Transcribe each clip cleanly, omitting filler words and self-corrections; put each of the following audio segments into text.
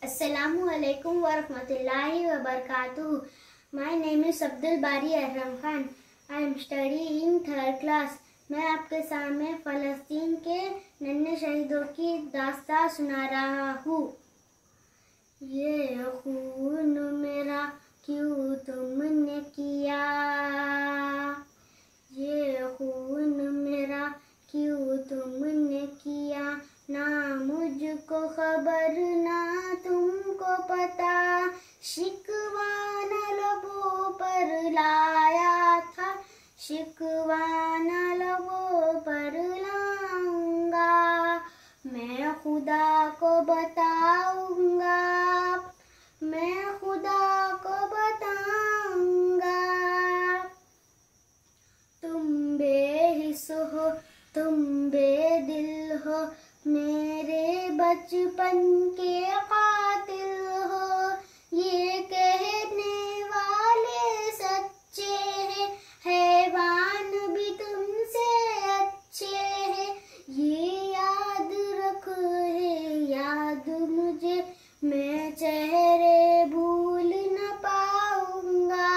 Assalamu alaikum wa rahmatullahi wa barakatuh. My name is Abdul Bari Ahram Khan. I am studying third class. मैं आपके सामने फ़लस्तीन के नन्हे शहीदों की दास्तां सुना रहा हूँ। ये खून मेरा क्यों तुमने किया, ये खून मेरा क्यों तुमने किया, ना मुझको खबर ना तुमको पता, शिकवा न लबों पर लाया था, शिकवा न लबों पर लाऊंगा, मैं खुदा को बताऊंगा, मैं खुदा को बताऊंगा। तुम बेहिस हो, तुम बेदिल हो, मेरे बचपन के कातिल हो, ये कहने वाले सच्चे हैं, हैवान भी तुमसे अच्छे हैं, ये याद रख है याद मुझे, मैं चेहरे भूल न पाऊंगा,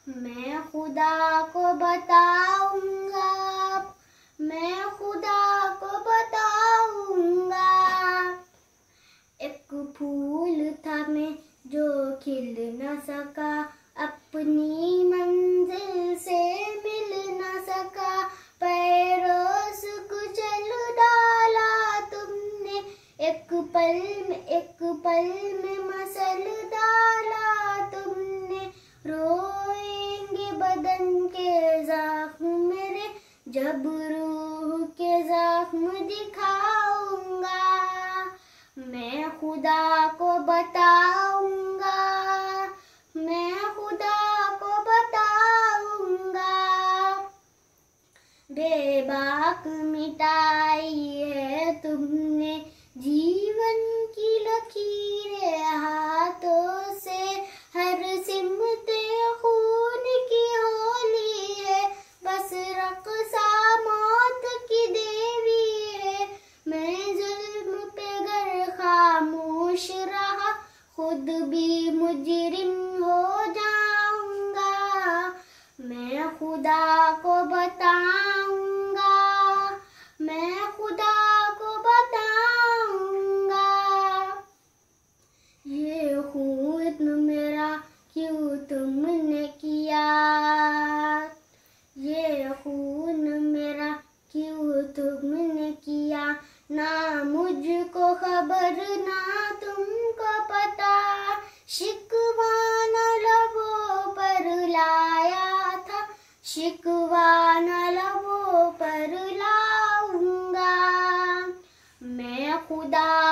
मैं खुदा को बताऊंगा, मैं खुदा को बताऊंगा। एक फूल था मैं जो खिल न सका, अपनी मंजिल से मिल न सका, पैरों से कुचल डाला तुमने, एक पल में मसल डाला तुमने, रोएंगे बदन के जख्म मेरे, जब रूह के जख्म दिखाऊंगा, मैं खुदा को बताऊंगा, मैं खुदा को बताऊंगा। बेबाक मिटाई है तुमने जीवन की लकीरें हाथों से, हर सिमते खून की होली है, बस रक़्सा मौत की देवी है, मैं जुल्म पे गर खामोश रहा, खुद भी मुजरिम हो जाऊंगा, मैं खुदा को बताऊंगा, मैं खुदा को बताऊंगा। ये खून मेरा क्यों तुमने किया, ये खून मेरा क्यों तुमने किया, ना मुझको खबर ना तुमको पता, शिकवा न लबों पर लाया था, शिकवा न लबों पर लाऊंगा, मैं खुदा